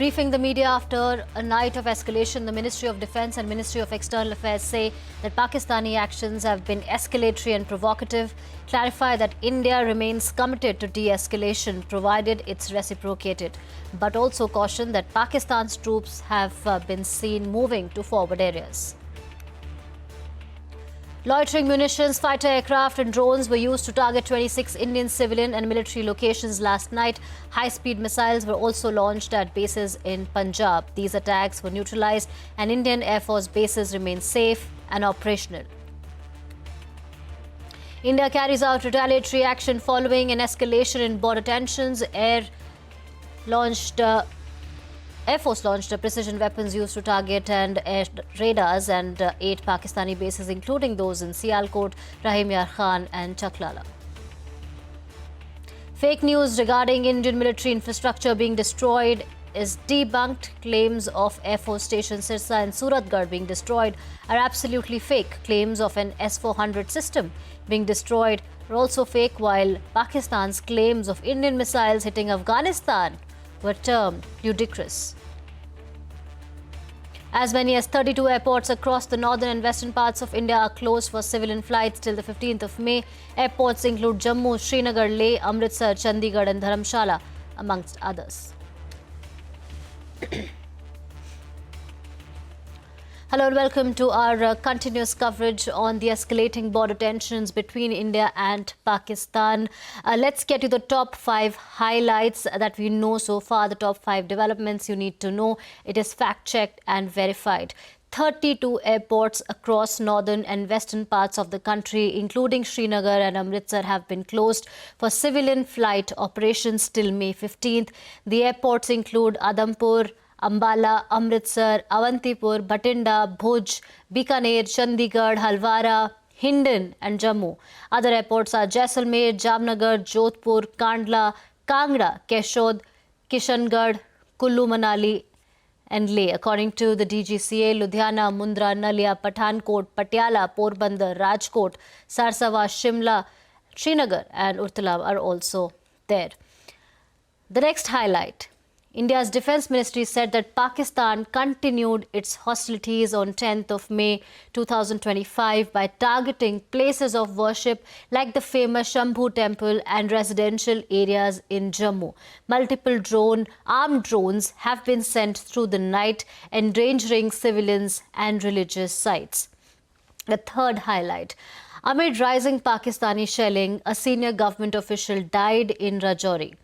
Briefing the media after a night of escalation, the Ministry of Defence and Ministry of External Affairs say that Pakistani actions have been escalatory and provocative, clarify that India remains committed to de-escalation provided it's reciprocated, but also caution that Pakistan's troops have been seen moving to forward areas. Loitering munitions, fighter aircraft and drones were used to target 26 Indian civilian and military locations last night. High-speed missiles were also launched at bases in Punjab. These attacks were neutralized and Indian Air Force bases remain safe and operational. India carries out retaliatory action following an escalation in border tensions. Air Force launched precision weapons used to target and air radars and 8 Pakistani bases, including those in Sialkot, Rahim Yar Khan and Chaklala. Fake news regarding Indian military infrastructure being destroyed is debunked. Claims of Air Force Station Sirsa and Suratgarh being destroyed are absolutely fake. Claims of an S-400 system being destroyed are also fake, while Pakistan's claims of Indian missiles hitting Afghanistan were termed ludicrous. As many as 32 airports across the northern and western parts of India are closed for civilian flights till the 15th of May. Airports include Jammu, Srinagar, Leh, Amritsar, Chandigarh and Dharamshala, amongst others. Hello and welcome to our continuous coverage on the escalating border tensions between India and Pakistan. Let's get to the top 5 highlights that we know so far, the top 5 developments you need to know. It is fact-checked and verified. 32 airports across northern and western parts of the country, including Srinagar and Amritsar, have been closed for civilian flight operations till May 15th. The airports include Adampur, Ambala, Amritsar, Avantipur, Bhatinda, Bhuj, Bikaner, Chandigarh, Halwara, Hindon and Jammu. Other airports are Jaisalmer, Jamnagar, Jodhpur, Kandla, Kangra, Keshod, Kishangarh, Kullu Manali and Leh. According to the DGCA, Ludhiana, Mundra, Nalia, Pathankot, Patiala, Porbandar, Rajkot, Sarsawa, Shimla, Srinagar and Urtalam are also there. The next highlight. India's Defence Ministry said that Pakistan continued its hostilities on 10th of May 2025 by targeting places of worship like the famous Shambhu Temple and residential areas in Jammu. Multiple armed drones have been sent through the night, endangering civilians and religious sites. The third highlight. Amid rising Pakistani shelling, a senior government official died in Rajouri,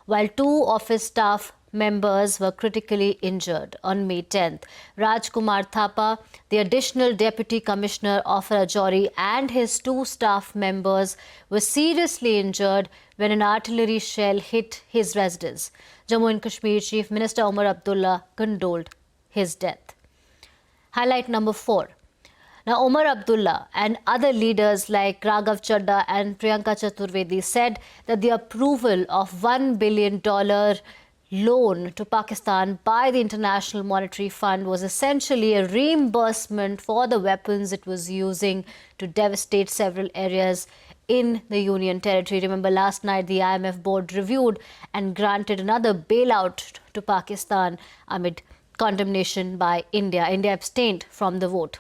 while 2 office staff members were critically injured. On May 10th, Rajkumar Thapa, the additional Deputy Commissioner of Rajouri, and his 2 staff members were seriously injured when an artillery shell hit his residence. Jammu and Kashmir Chief Minister Omar Abdullah condoled his death. Highlight number 4. Now, Omar Abdullah and other leaders like Raghav Chadha and Priyanka Chaturvedi said that the approval of $1 billion loan to Pakistan by the International Monetary Fund was essentially a reimbursement for the weapons it was using to devastate several areas in the Union Territory. Remember, last night the IMF board reviewed and granted another bailout to Pakistan amid condemnation by India. India abstained from the vote.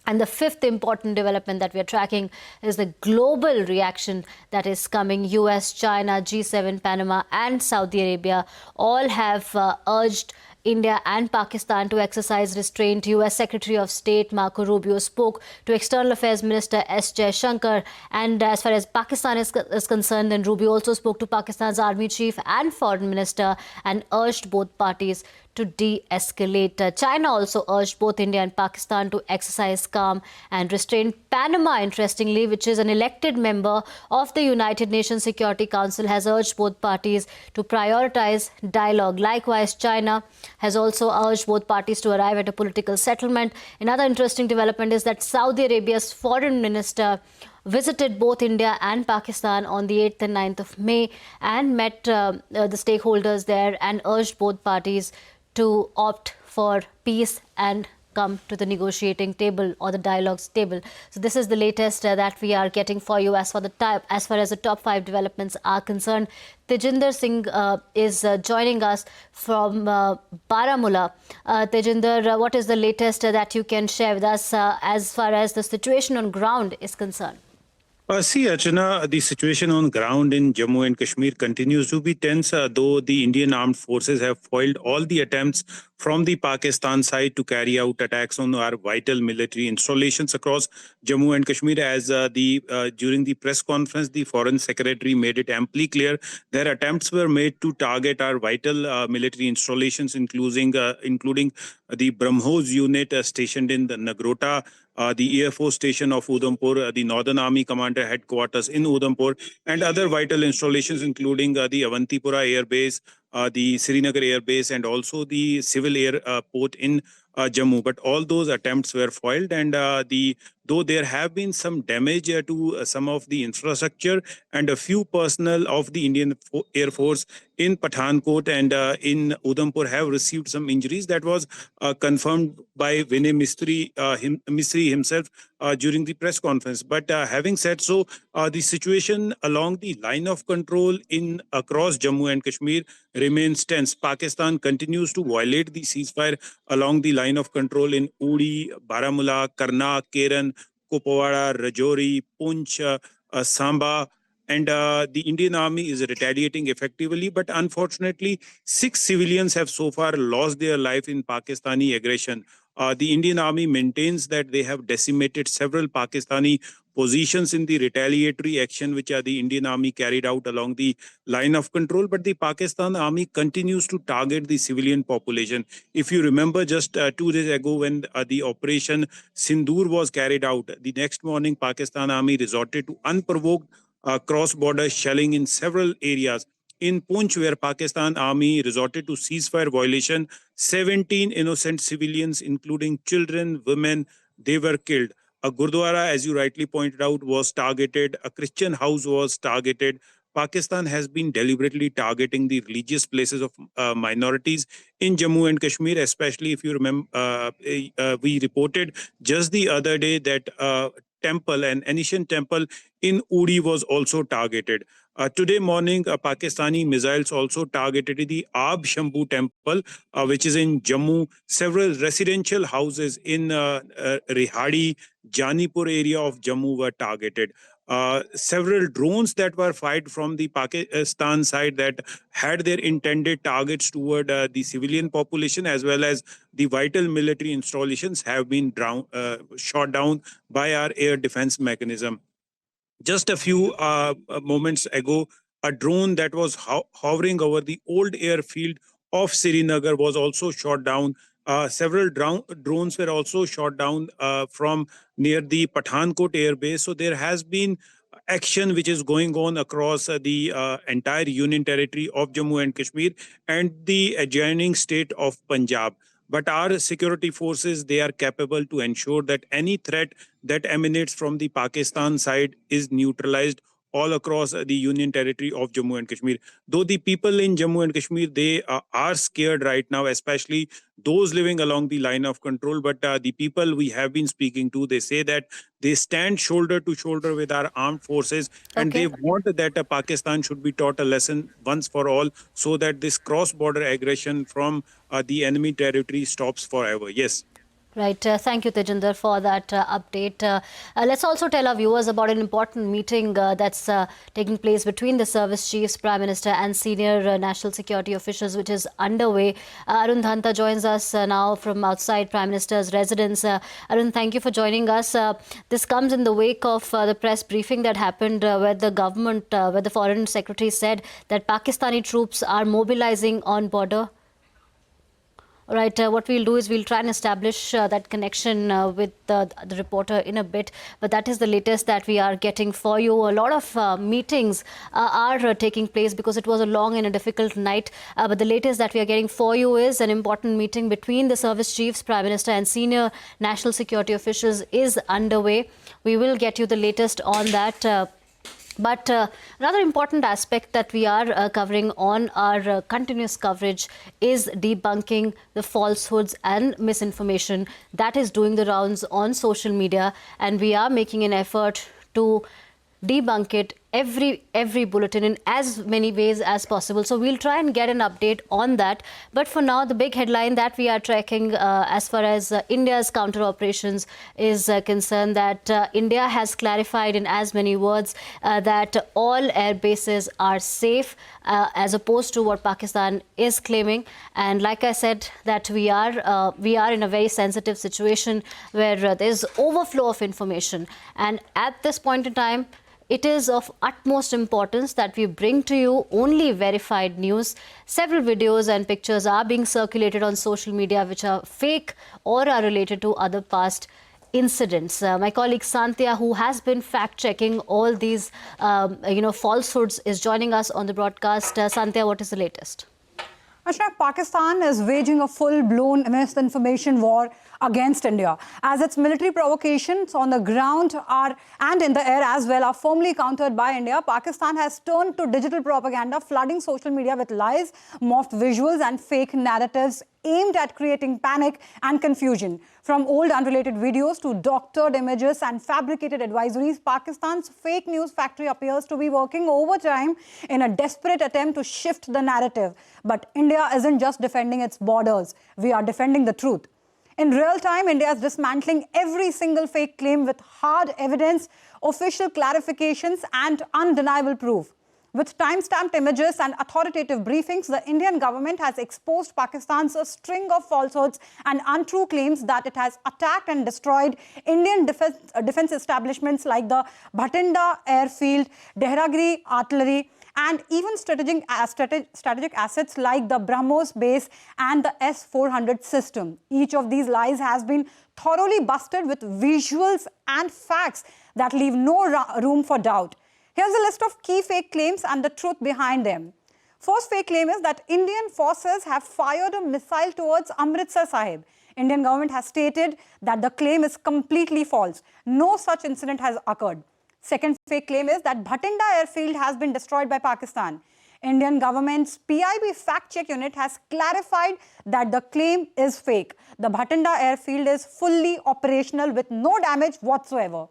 And the 5th important development that we are tracking is the global reaction that is coming. US, China, G7, Panama and Saudi Arabia all have urged India and Pakistan to exercise restraint. US Secretary of State Marco Rubio spoke to External Affairs Minister S. Jaishankar, and as far as Pakistan is concerned, then Rubio also spoke to Pakistan's Army Chief and Foreign Minister and urged both parties to de-escalate. China also urged both India and Pakistan to exercise calm and restraint. Panama, interestingly, which is an elected member of the United Nations Security Council, has urged both parties to prioritize dialogue. Likewise, China has also urged both parties to arrive at a political settlement. Another interesting development is that Saudi Arabia's foreign minister visited both India and Pakistan on the 8th and 9th of May and met the stakeholders there and urged both parties to opt for peace and come to the negotiating table or the dialogues table. So this is the latest that we are getting for you as far as the top 5 developments are concerned. Tejinder Singh is joining us from Baramulla. Tejinder, what is the latest that you can share with us as far as the situation on ground is concerned? See, Archana, the situation on ground in Jammu and Kashmir continues to be tense, though the Indian armed forces have foiled all the attempts from the Pakistan side to carry out attacks on our vital military installations across Jammu and Kashmir. As during the press conference, the Foreign Secretary made it amply clear their attempts were made to target our vital military installations, including the BrahMos unit stationed in the Nagrota, the Air Force Station of Udhampur, the Northern Army Commander Headquarters in Udhampur, and other vital installations, including the Avantipura Air Base, the Srinagar Air Base, and also the Civil Airport in Jammu. But all those attempts were foiled, and though there have been some damage to some of the infrastructure, and a few personnel of the Indian Air Force in Pathankot and in Udhampur have received some injuries. That was confirmed by Vinay Misri himself during the press conference. But having said so, the situation along the line of control across Jammu and Kashmir remains tense. Pakistan continues to violate the ceasefire along the line of control in Uri, Baramulla, Karnak, Keran, Kupawara, Rajouri, Poonch, Samba, and the Indian army is retaliating effectively. But unfortunately, 6 civilians have so far lost their life in Pakistani aggression. The Indian army maintains that they have decimated several Pakistani positions in the retaliatory action which the Indian army carried out along the line of control. But the Pakistan army continues to target the civilian population. If you remember, just 2 days ago when the Operation Sindoor was carried out, the next morning Pakistan army resorted to unprovoked cross-border shelling in several areas. In Poonch, where Pakistan army resorted to ceasefire violation, 17 innocent civilians, including children, women, they were killed. A Gurdwara, as you rightly pointed out, was targeted. A Christian house was targeted. Pakistan has been deliberately targeting the religious places of minorities in Jammu and Kashmir, especially if you remember, we reported just the other day that an ancient temple in Uri was also targeted. Today morning, Pakistani missiles also targeted the Ab Shambhu temple, which is in Jammu. Several residential houses in Rihadi, Janipur area of Jammu were targeted. Several drones that were fired from the Pakistan side that had their intended targets toward the civilian population as well as the vital military installations have been shot down by our air defense mechanism. Just a few moments ago, a drone that was hovering over the old airfield of Srinagar was also shot down. Several drones were also shot down from near the Pathankot Air Base. So there has been action which is going on across the entire union territory of Jammu and Kashmir and the adjoining state of Punjab. But our security forces, they are capable to ensure that any threat that emanates from the Pakistan side is neutralized all across the union territory of Jammu and Kashmir. Though the people in Jammu and Kashmir, they are scared right now, especially those living along the line of control. But the people we have been speaking to, they say that they stand shoulder to shoulder with our armed forces, and they want that Pakistan should be taught a lesson once for all, so that this cross-border aggression from the enemy territory stops forever. Yes. Right. Thank you, Tejinder, for that update. Let's also tell our viewers about an important meeting that's taking place between the service chiefs, Prime Minister and senior national security officials, which is underway. Arun Dhanta joins us now from outside Prime Minister's residence. Arun, thank you for joining us. This comes in the wake of the press briefing that happened where the government, where the Foreign Secretary said that Pakistani troops are mobilizing on border. All right, what we'll do is we'll try and establish that connection with the reporter in a bit. But that is the latest that we are getting for you. A lot of meetings are taking place because it was a long and a difficult night. But the latest that we are getting for you is an important meeting between the service chiefs, Prime Minister and senior national security officials is underway. We will get you the latest on that. But another important aspect that we are covering on our continuous coverage is debunking the falsehoods and misinformation that is doing the rounds on social media, and we are making an effort to debunk it every bulletin in as many ways as possible. So we'll try and get an update on that. But for now, the big headline that we are tracking as far as India's counter operations is concerned, that India has clarified in as many words that all air bases are safe, as opposed to what Pakistan is claiming. And like I said, that we are in a very sensitive situation where there's overflow of information, and at this point in time, it is of utmost importance that we bring to you only verified news. Several videos and pictures are being circulated on social media which are fake or are related to other past incidents. My colleague Santya, who has been fact-checking all these falsehoods, is joining us on the broadcast. Santya, what is the latest? Ashraf, Pakistan is waging a full-blown misinformation war against India, as its military provocations on the ground and in the air as well are firmly countered by India. Pakistan has turned to digital propaganda, flooding social media with lies, morphed visuals and fake narratives aimed at creating panic and confusion. From old unrelated videos to doctored images and fabricated advisories, Pakistan's fake news factory appears to be working overtime in a desperate attempt to shift the narrative. But India isn't just defending its borders, we are defending the truth. In real time, India is dismantling every single fake claim with hard evidence, official clarifications and undeniable proof. With time-stamped images and authoritative briefings, the Indian government has exposed Pakistan's string of falsehoods and untrue claims that it has attacked and destroyed Indian defense establishments like the Bhatinda airfield, Dehragiri artillery, and even strategic assets like the BrahMos base and the S-400 system. Each of these lies has been thoroughly busted with visuals and facts that leave no room for doubt. Here's a list of key fake claims and the truth behind them. First fake claim is that Indian forces have fired a missile towards Amritsar Sahib. Indian government has stated that the claim is completely false. No such incident has occurred. Second fake claim is that Bhatinda airfield has been destroyed by Pakistan. Indian government's PIB fact-check unit has clarified that the claim is fake. The Bhatinda airfield is fully operational with no damage whatsoever.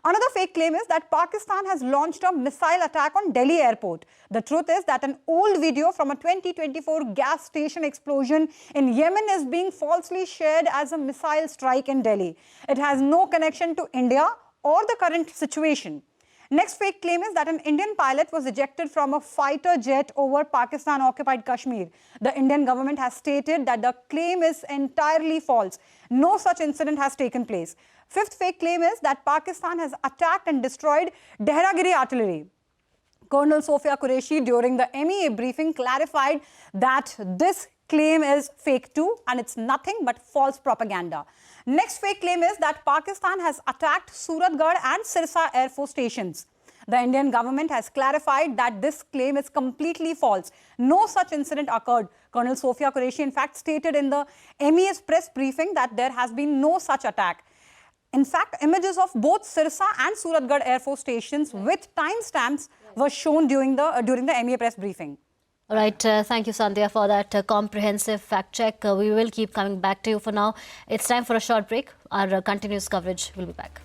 Another fake claim is that Pakistan has launched a missile attack on Delhi airport. The truth is that an old video from a 2024 gas station explosion in Yemen is being falsely shared as a missile strike in Delhi. It has no connection to India or the current situation. Next fake claim is that an Indian pilot was ejected from a fighter jet over Pakistan-occupied Kashmir. The Indian government has stated that the claim is entirely false. No such incident has taken place. Fifth fake claim is that Pakistan has attacked and destroyed Dehragiri artillery. Colonel Sofiya Qureshi, during the MEA briefing, clarified that this claim is fake too, and it's nothing but false propaganda. Next fake claim is that Pakistan has attacked Suratgarh and Sirsa Air Force stations. The Indian government has clarified that this claim is completely false. No such incident occurred. Colonel Sofiya Qureshi, in fact, stated in the MEA's press briefing that there has been no such attack. In fact, images of both Sirsa and Suratgarh Air Force stations with timestamps were shown during the MEA press briefing. All right, thank you, Sandhya, for that comprehensive fact check. We will keep coming back to you. For now, it's time for a short break. Our continuous coverage will be back.